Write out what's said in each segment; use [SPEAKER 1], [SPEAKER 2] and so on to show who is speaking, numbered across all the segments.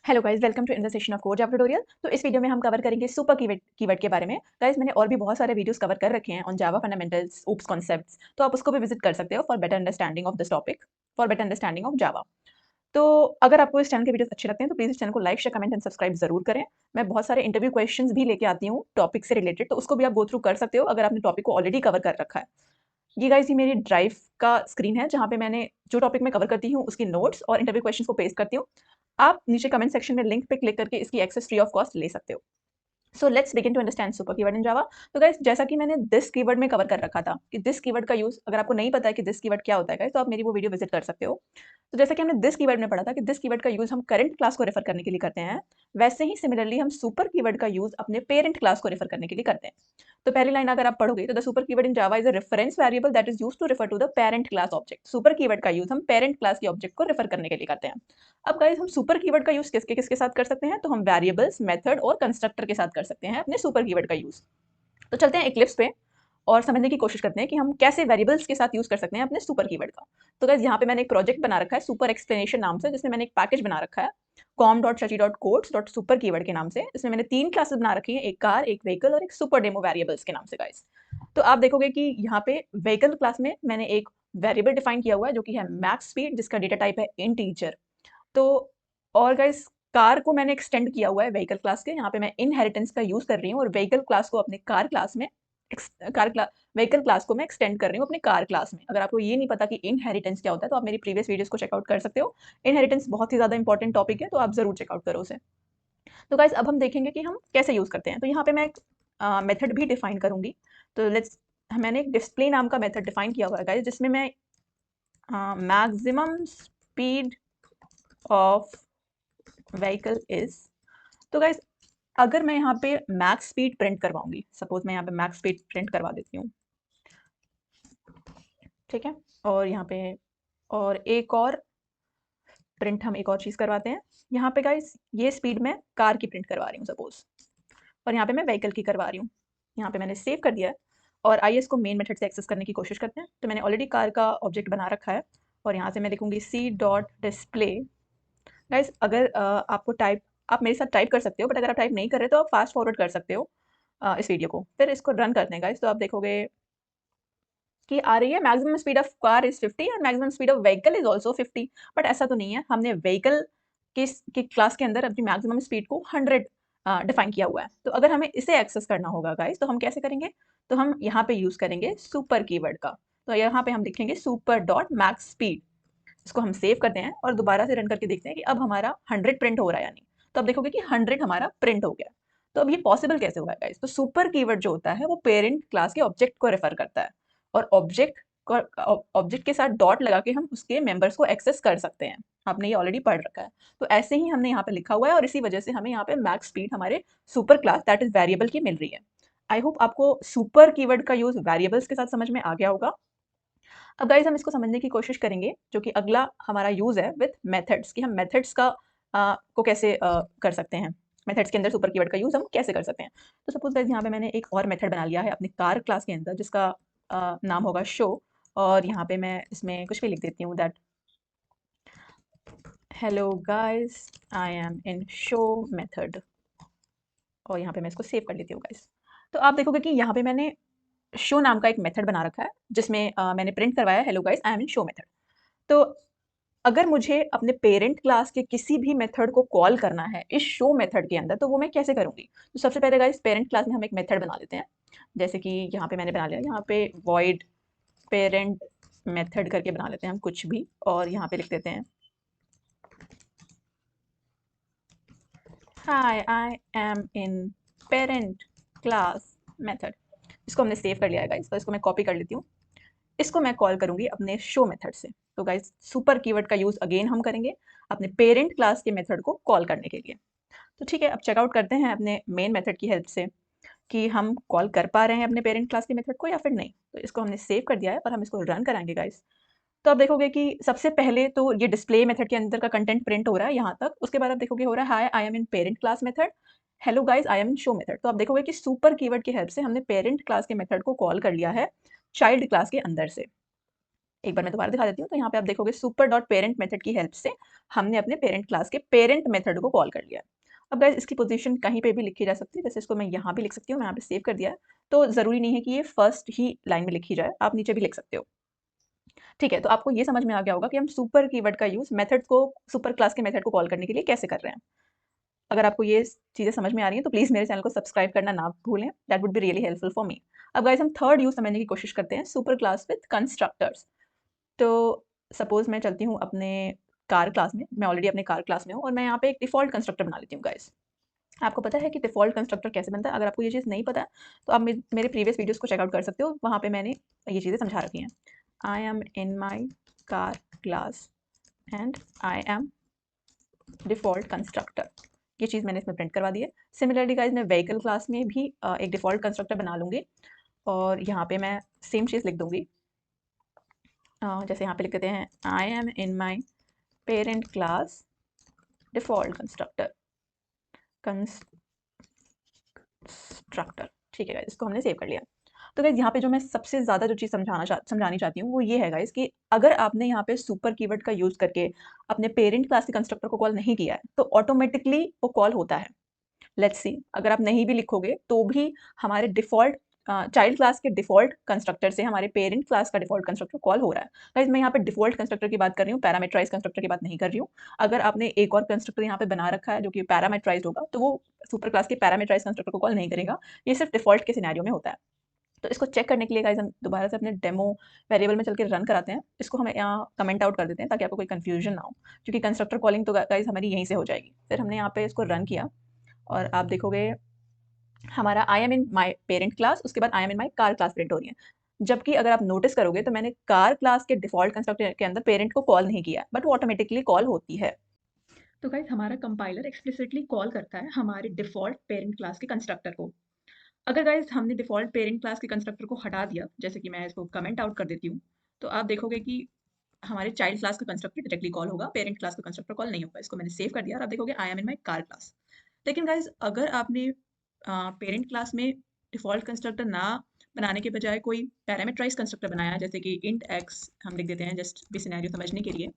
[SPEAKER 1] Hello guys, welcome to in the session of code Java tutorial. तो इस video में हम कवर करेंगे सुपर कीवर्ड कीवर्ड के बारे में। गाइस, मैंने और भी बहुत सारे वीडियोस कवर कर रखे हैं on Java fundamentals, OOPs concepts, तो आप उसको भी विजिट कर सकते हो for better understanding of this topic, for better understanding of Java. तो अगर आपको इस चैनल के वीडियोस अच्छे लगते हैं तो प्लीज़ इस चैनल को like, share, comment and subscribe ज़रूर करें। मैं बहुत सारे इंटरव्यू क्वेश्चंस भी लेके आती हूँ टॉपिक से रिलेटेड, तो उसको भी आप गो थ्रू कर सकते हो अगर आपने टॉपिक को ऑलरेडी कवर कर रखा है। ये गाइस, ये मेरी ड्राइव का स्क्रीन है जहाँ पे मैंने जो टॉपिक मैं कवर करती हूँ उसकी नोट्स और इंटरव्यू क्वेश्चंस को पेस्ट करती हूँ। आप नीचे कमेंट सेक्शन में लिंक पे क्लिक करके इसकी एक्सेस फ्री ऑफ कॉस्ट ले सकते हो। So let's begin to understand super keyword in Java. तो गाइस, जैसा कि मैंने दिस कीवर्ड में कवर कर रखा था कि दिस कीवर्ड का यूज, अगर आपको नहीं पता है कि दिस कीवर्ड क्या होता है गाइस, तो आप मेरी वो वीडियो विजिट कर सकते हो। तो जैसा कि हमने दिस कीवर्ड में पढ़ा था कि दिस कीवर्ड का यूज हम करंट क्लास को रेफर करने के लिए करते हैं, वैसे ही सिमिलरली हम सुपर कीवर्ड का यूज अपने पेरेंट क्लास को रेफर करने के लिए करते हैं। तो पहली लाइन अगर आप पढ़ोगे तो the super keyword in Java is a reference variable that is used to refer to the parent class object. Super keyword का यूज हम पेरेंट क्लास के ऑब्जेक्ट को रेफर करने के लिए करते हैं। अब गाइस, हम सुपर कीवर्ड का यूज किसके किसके साथ कर सकते हैं? तो हम वेरिएबल्स, मेथड और कंस्ट्रक्टर के साथ कर सकते हैं अपने सुपर कीवर्ड का यूज। तो चलते हैं इक्लिप्स पे और समझने की कोशिश करते हैं कि हम कैसे वेरिएबल्स के साथ यूज कर सकते हैं अपने सुपर कीवर्ड का। तो गाइस, यहाँ पे मैंने एक प्रोजेक्ट बना रखा है सुपर एक्सप्लेनेशन नाम से, जिसमें मैंने एक पैकेज बना रखा है com.shachi.codes.super कीवर्ड के नाम से। इसमें मैंने 3 क्लासेस बना रखी हैं, एक कार, एक व्हीकल और एक सुपर डेमो वेरिएबल्स के नाम से गाइस। तो आप देखोगे कि यहाँ पे व्हीकल क्लास में मैंने एक वेरिएबल डिफाइन किया हुआ है जो कि है मैक्स स्पीड, जिसका डेटा टाइप है इंटीजर। तो और गाइस, कार को मैंने एक्सटेंड किया हुआ है व्हीकल क्लास के, यहाँ पे मैं इनहेरिटेंस का यूज कर रही हूँ और व्हीकल क्लास को अपने कार क्लास में कार क्लास व्हीकल क्लास को मैं एक्सटेंड कर रही हूँ अपने कार क्लास में। अगर आपको ये नहीं पता कि इनहेरिटेंस क्या होता है तो आप मेरी प्रीवियस वीडियोस को चेकआउट कर सकते हो। इनहेरिटेंस बहुत ही ज्यादा इंपॉर्टेंट टॉपिक है, तो आप जरूर चेकआउट करो उसे। तो गाइस, अब हम देखेंगे कि हम कैसे यूज करते हैं। तो यहाँ पे मैं एक मेथड भी डिफाइन करूंगी। तो लेट्स मैंने एक डिस्प्ले नाम का मेथड डिफाइन किया हुआ है गाइस, जिसमें मैं maximum speed of vehicle is. तो गाइस, अगर मैं यहाँ पे मैक्स स्पीड प्रिंट करवाऊंगी, सपोज मैं यहाँ पे मैक्स स्पीड प्रिंट करवा देती हूँ, ठीक है। और यहाँ पे और एक और प्रिंट हम एक और चीज़ करवाते हैं। यहाँ पे गाइस, ये स्पीड मैं कार की प्रिंट करवा रही हूँ सपोज, और यहाँ पे मैं व्हीकल की करवा रही हूँ। यहाँ पे मैंने सेव कर दिया है और आइए इसको मेन मेथड से एक्सेस करने की कोशिश करते हैं। तो मैंने ऑलरेडी कार का ऑब्जेक्ट बना रखा है और यहाँ से मैं लिखूंगी सी डॉट डिस्प्ले। गाइस, अगर आपको टाइप, आप मेरे साथ टाइप कर सकते हो, बट अगर आप टाइप नहीं कर रहे तो आप फास्ट फॉरवर्ड कर सकते हो इस वीडियो को। फिर इसको रन करते हैं गाइस, तो आप देखोगे कि आ रही है maximum speed of car is 50 और maximum speed of vehicle is also 50। But ऐसा तो नहीं है, हमने व्हीकल के क्लास के अंदर अपनी मैक्सिमम स्पीड को 100 डिफाइन किया हुआ है। तो अगर हमें इसे एक्सेस करना होगा गाइस, तो हम कैसे करेंगे? तो हम यहाँ पे यूज करेंगे सुपर कीवर्ड का। तो यहाँ पे हम लिखेंगे सुपर डॉट मैक्स स्पीड। इसको हम सेव करते हैं और दोबारा से रन करके देखते हैं कि अब हमारा 100 प्रिंट हो रहा है या नहीं। तो अब देखोगे कि 100 हमारा प्रिंट हो गया। तो अब ये पॉसिबल कैसे हुआ है गाइस? तो सुपर कीवर्ड जो होता है वो पेरेंट क्लास के ऑब्जेक्ट को रेफर करता है और ऑब्जेक्ट के साथ डॉट लगा के हम उसके मेंबर्स को एक्सेस कर सकते हैं। आपने ये ऑलरेडी पढ़ रखा है। तो ऐसे ही हमने यहाँ पे लिखा हुआ है और इसी वजह से हमें यहाँ पे मैक्स स्पीड हमारे super class that is variable की मिल रही है। आई होप आपको सुपर कीवर्ड का यूज वेरिएबल्स के साथ समझ में आ गया होगा। अब गाइस, हम इसको समझने की कोशिश करेंगे, जो कि अगला हमारा यूज है विद मेथड्स, कि हम मेथड्स का को कैसे कर सकते हैं। मेथड्स के अंदर सुपर कीवर्ड का यूज हम कैसे कर सकते हैं। तो सपोज गाइस, यहाँ पे मैंने एक और मेथड बना लिया है अपनी कार क्लास के अंदर, जिसका नाम होगा शो। और यहाँ पे मैं इसमें कुछ भी लिख देती हूँ that hello guys, I am in show method, और यहाँ पे मैं इसको सेव कर लेती हूँ गाइस। तो आप देखोगे कि यहाँ पे मैंने शो नाम का एक मेथड बना रखा है, जिसमें मैंने प्रिंट करवाया hello guys, I am in show method. तो अगर मुझे अपने पेरेंट क्लास के किसी भी मेथड को कॉल करना है इस शो मेथड के अंदर, तो वो मैं कैसे करूंगी? तो सबसे पहले गाइस, पेरेंट क्लास में हम एक मेथड बना लेते हैं। जैसे कि यहाँ पे मैंने बना लिया, यहाँ पे void पेरेंट मेथड करके बना लेते हैं हम कुछ भी, और यहाँ पे लिख देते हैं hi I am in parent class method. इसको हमने सेव कर लिया है गाइस, तो इसको मैं कॉपी कर लेती हूँ। इसको मैं कॉल करूंगी अपने शो मेथड से। तो गाइस, सुपर कीवर्ड का यूज अगेन हम करेंगे अपने पेरेंट क्लास के मेथड को कॉल करने के लिए। तो ठीक है, अब चेकआउट करते हैं अपने मेन मेथड की हेल्प से कि हम कॉल कर पा रहे हैं अपने पेरेंट क्लास के मेथड को या फिर नहीं। तो इसको हमने सेव कर दिया है और हम इसको रन कराएंगे गाइस। तो आप देखोगे कि सबसे पहले तो ये डिस्प्ले मेथड के अंदर का कंटेंट प्रिंट हो रहा है यहाँ तक। उसके बाद आप देखोगे हो रहा है hi I am in parent class method, hello guys I am in show method. तो आप देखोगे कि सुपर कीवर्ड की हेल्प से हमने पेरेंट क्लास के मेथड को कॉल कर लिया है चाइल्ड क्लास के अंदर से। एक बार मैं दोबारा दिखा देती हूँ। तो यहाँ पे आप देखोगे सुपर डॉट पेरेंट मेथड की हेल्प से हमने अपने पेरेंट क्लास के पेरेंट मेथड को कॉल कर लिया है। अब गाइस इसकी पोजीशन कहीं पे भी लिखी जा सकती है, जैसे इसको मैं यहाँ भी लिख सकती हूँ, मैं यहाँ पे सेव कर दिया है। तो ज़रूरी नहीं है कि ये फर्स्ट ही लाइन में लिखी जाए, आप नीचे भी लिख सकते हो। ठीक है, तो आपको ये समझ में आ गया होगा कि हम सुपर कीवर्ड का यूज़ मेथड्स को सुपर क्लास के मेथड को कॉल करने के लिए कैसे कर रहे हैं। अगर आपको ये चीज़ें समझ में आ रही हैं तो प्लीज़ मेरे चैनल को सब्सक्राइब करना ना भूलें, that would be really helpful for me. अब गाइस हम थर्ड यूज़ समझने की कोशिश करते हैं, सुपर क्लास विद कंस्ट्रक्टर्स। तो सपोज़ मैं चलती हूँ अपने कार क्लास में, मैं ऑलरेडी अपने कार क्लास में हूँ और मैं यहाँ पे एक डिफ़ॉल्ट कंस्ट्रक्टर बना लेती हूँ गाइस। आपको पता है कि डिफ़ॉल्ट कंस्ट्रक्टर कैसे बनता है? अगर आपको ये चीज़ नहीं पता है, तो आप मेरे प्रीवियस वीडियोज़ को चेकआउट कर सकते हो, वहाँ पे मैंने ये चीज़ें समझा रखी हैं। आई am in my car class and I am default constructor. ये चीज़ मैंने इसमें प्रिंट करवा दी है। सिमिलरली गाइस मैं व्हीकल क्लास में भी एक डिफ़ॉल्ट कंस्ट्रक्टर बना लूँगी और यहाँ पे मैं सेम चीज़ लिख दूँगी। जैसे यहाँ पे लिख देते हैं आई am in my parent class default constructor. ठीक है गाइस, इसको हमने सेव कर लिया। तो गाइस यहाँ पे जो मैं सबसे ज़्यादा जो चीज़ समझानी चाहती हूँ वो ये है गाइस कि अगर आपने यहाँ पे सुपर कीवर्ड का यूज़ करके अपने पेरेंट क्लास के कंस्ट्रक्टर को कॉल नहीं किया है, तो ऑटोमेटिकली वो कॉल होता है। लेट्स सी, अगर आप नहीं भी लिखोगे तो भी हमारे डिफ़ॉल्ट चाइल्ड क्लास के डिफ़ॉल्ट कंस्ट्रक्टर से हमारे पेरेंट क्लास का डिफ़ॉल्ट कंस्ट्रक्टर कॉल हो रहा है। गाइस मैं यहाँ पे डिफ़ॉल्ट कंस्ट्रक्टर की बात कर रही हूँ, पैरामीटराइज़्ड कंस्ट्रक्टर की बात नहीं कर रही हूँ। अगर आपने एक और कंस्ट्रक्टर यहाँ पे बना रखा है जो कि पैरामीटराइज़्ड होगा, तो वो सुपर क्लास के पैरामीटराइज़्ड कंस्ट्रक्टर को कॉल नहीं करेगा। ये सिर्फ़ डिफ़ॉल्ट के सिनेरियो में होता है। तो इसको चेक करने के लिए गाइस हम दोबारा से अपने डेमो वेरिएबल में चल के रन कराते हैं। इसको हम यहाँ कमेंट आउट कर देते हैं ताकि आपको कोई कन्फ्यूजन ना हो, क्योंकि कंस्ट्रक्टर कॉलिंग तो गाइस हमारी यहीं से हो जाएगी। फिर हमने यहाँ पे इसको रन किया और आप देखोगे हमारा आई am in my parent class, उसके बाद आई am in my car class print हो रही है। जबकि अगर आप नोटिस करोगे तो मैंने कार क्लास के डिफ़ॉल्ट कंस्ट्रक्टर के अंदर पेरेंट को कॉल नहीं किया है, बट वो ऑटोमेटिकली कॉल होती है। तो गाइस हमारा कंपाइलर एक्सप्लिसिटली कॉल करता है हमारे डिफ़ॉल्ट पेरेंट क्लास के कंस्ट्रक्टर को। अगर गाइस हमने डिफ़ॉल्ट पेरेंट क्लास के कंस्ट्रक्टर को हटा दिया, जैसे कि मैं इसको कमेंट आउट कर देती हूँ, तो आप देखोगे कि हमारे चाइल्ड क्लास का कंस्ट्रक्टर डायरेक्टली कॉल होगा, पेरेंट क्लास का कंस्ट्रक्टर कॉल नहीं होगा। इसको मैंने सेव कर दिया और आप देखोगे आई am in my car class. लेकिन गाइस अगर आपने पेरेंट क्लास में डिफ़ॉल्ट कंस्ट्रक्टर ना बनाने के बजाय कोई पैरामीटराइज़्ड कंस्ट्रक्टर बनाया, जैसे कि इंट एक्स हम लिख देते हैं जस्ट भी सिनेरियो समझने के लिए,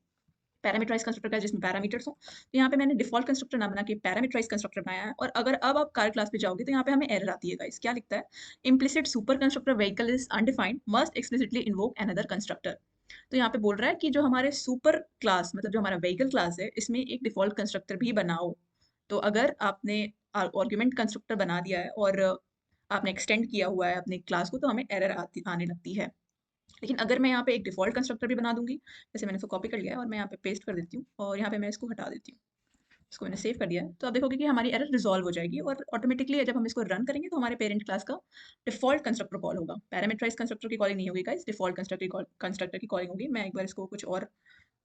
[SPEAKER 1] पैरामीटराइज़्ड कंस्ट्रक्टर का जिसमें पैरामीटर्स हो, तो यहाँ पे मैंने डिफ़ॉल्ट कंस्ट्रक्टर ना बना के पैरामीटराइज़्ड कंस्ट्रक्टर बनाया है। और अगर अब आप कार क्लास पे जाओगे तो यहाँ पे हमें एरर आती है गाइस, क्या लिखता है? Implicit super constructor vehicle is undefined, must explicitly invoke another constructor. तो यहाँ पे बोल रहा है कि जो हमारे सुपर क्लास मतलब जो हमारा व्हीकल क्लास है, इसमें एक डिफ़ॉल्ट कंस्ट्रक्टर भी बनाओ। तो अगर आपने आर्गुमेंट कंस्ट्रक्टर बना दिया है और आपने एक्सटेंड किया हुआ है अपनी क्लास को, तो हमें एरर आने लगती है। लेकिन अगर मैं यहाँ पे एक डिफ़ॉल्ट कंस्ट्रक्टर भी बना दूँगी, जैसे मैंने इसको कॉपी कर लिया है और मैं यहाँ पे पेस्ट कर देती हूँ और यहाँ पे मैं इसको हटा देती हूँ। इसको मैंने सेव कर दिया है, तो आप देखोगे कि हमारी एरर रिज़ॉल्व हो जाएगी और ऑटोमेटिकली जब हम इसको रन करेंगे तो हमारे पेरेंट क्लास का डिफ़ॉल्ट कंस्ट्रक्टर कॉल होगा। पैरामीटराइज़्ड कंस्ट्रक्टर की कॉलिंग नहीं होगी गाइस, डिफ़ॉल्ट कंस्ट्रक्टर की कॉलिंग होगी। मैं एक बार इसको कुछ और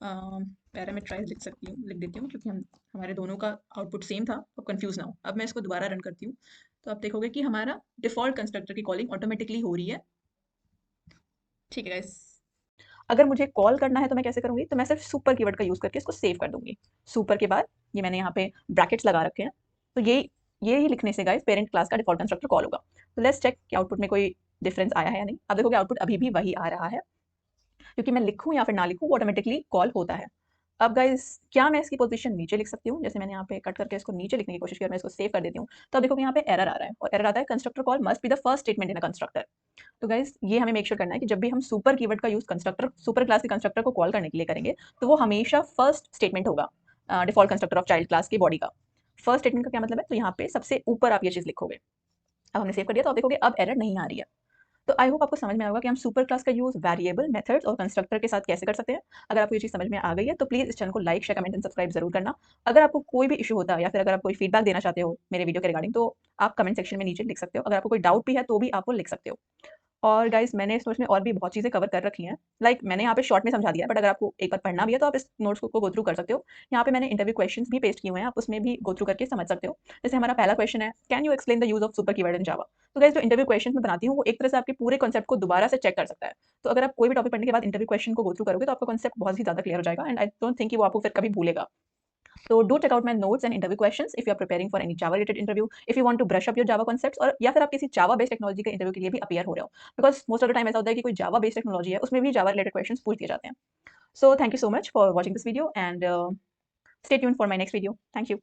[SPEAKER 1] पैरामीटराइज़ लिख देती हूँ, क्योंकि हम हमारे दोनों का आउटपुट सेम था, तो कन्फ्यूज़ ना हो। अब मैं इसको दोबारा रन करती हूँ, तो आप देखोगे कि हमारा डिफ़ॉल्ट कंस्ट्रक्टर की कॉलिंग ऑटोमेटिकली हो रही है। ठीक है गाइस। अगर मुझे कॉल करना है तो मैं कैसे करूँगी? तो मैं सिर्फ़ सुपर कीवर्ड का यूज़ करके इसको सेव कर दूँगी। सुपर के बाद ये मैंने यहाँ पे ब्रैकेट्स लगा रखे हैं। तो ये ही लिखने से गाइस पेरेंट क्लास का डिफ़ॉल्ट कंस्ट्रक्टर कॉल होगा। तो लेट्स चेक कि आउटपुट में कोई डिफरेंस आया है या नहीं। आप देखोगे आउटपुट अभी भी वही आ रहा है। क्योंकि मैं लिखूँ या फिर ना लिखूँ वो ऑटोमेटिकली कॉल होता है। अब गाइस क्या मैं इसकी पोज़ीशन नीचे लिख सकती हूँ? जैसे मैंने यहाँ पे कट करके इसको नीचे लिखने की कोशिश की और मैं इसको सेव कर देती हूँ। तो अब देखोगे यहाँ पे एरर आ रहा है और एरर आता है constructor call must be the first statement in a constructor. तो गाइस ये हमें मेक श्योर करना है कि जब भी हम सुपर कीवर्ड का यूज़ कंस्ट्रक्टर सुपर क्लास के कंस्ट्रक्टर को कॉल करने के लिए करेंगे, तो वो हमेशा फर्स्ट स्टेटमेंट होगा default constructor of child class की बॉडी का। फर्स्ट स्टेटमेंट का क्या मतलब है? तो यहाँ पे सबसे ऊपर आप ये चीज़ लिखोगे। अब हमने सेव कर दिया तो आप देखोगे अब एरर नहीं आ रही है। तो आई होप आपको समझ में आएगा कि हम सुपर क्लास का यूज़ वेरिएबल, मेथड्स और कंस्ट्रक्टर के साथ कैसे कर सकते हैं। अगर आपको ये चीज़ समझ में आ गई है तो प्लीज़ इस चैनल को like, share, comment and subscribe ज़रूर करना। अगर आपको कोई भी इश्यू होता है या फिर अगर आप कोई फीडबैक देना चाहते हो मेरे वीडियो के रिगार्डिंग, तो आप कमेंट सेक्शन में नीचे लिख सकते हो। अगर आपको कोई डाउट भी है तो भी आप वो लिख सकते हो। और गाइस मैंने इस नोट्स में और भी बहुत चीज़ें कवर कर रखी हैं। मैंने यहाँ पे शॉर्ट में समझा दिया है, बट अगर आपको एक बार पढ़ना भी है तो आप इस नोट्स को गो थ्रू कर सकते हो। यहाँ पे मैंने इंटरव्यू क्वेश्चंस भी पेस्ट किए हुए हैं, आप उसमें भी गो थ्रू करके समझ सकते हो। जैसे हमारा पहला क्वेश्चन है, can you explain the use of super keyword in Java? तो गाइस जो इंटरव्यू क्वेश्चंस मैं बनाती हूँ वो एक तरह से आपके पूरे कॉन्सेप्ट को दोबारा से चेक कर सकता है। तो अगर आप कोई भी टॉपिक पढ़ने के बाद इंटरव्यू क्वेश्चन को गो थ्रू करोगे तो आपका कॉन्सेप्ट बहुत ही ज़्यादा क्लियर हो जाएगा एंड आई डोंट थिंक कि वो आपको फिर कभी भूलेगा। तो do check out my notes and interview questions if you are preparing for any Java related interview, if you want to brush up your Java concepts, और या फिर आप किसी जावा बेस्ड टेक्नोलॉजी के इंटरव्यू के लिए भी अपीयर हो रहे हो, because most of the time ऐसा होता है कि कोई जावा बेस्ड टेक्नोलॉजी है उसमें भी जावा रिलेटेड क्वेश्चंस पूछ दिए जाते हैं. So thank you so much for watching this video, and stay tuned for my next video. Thank you.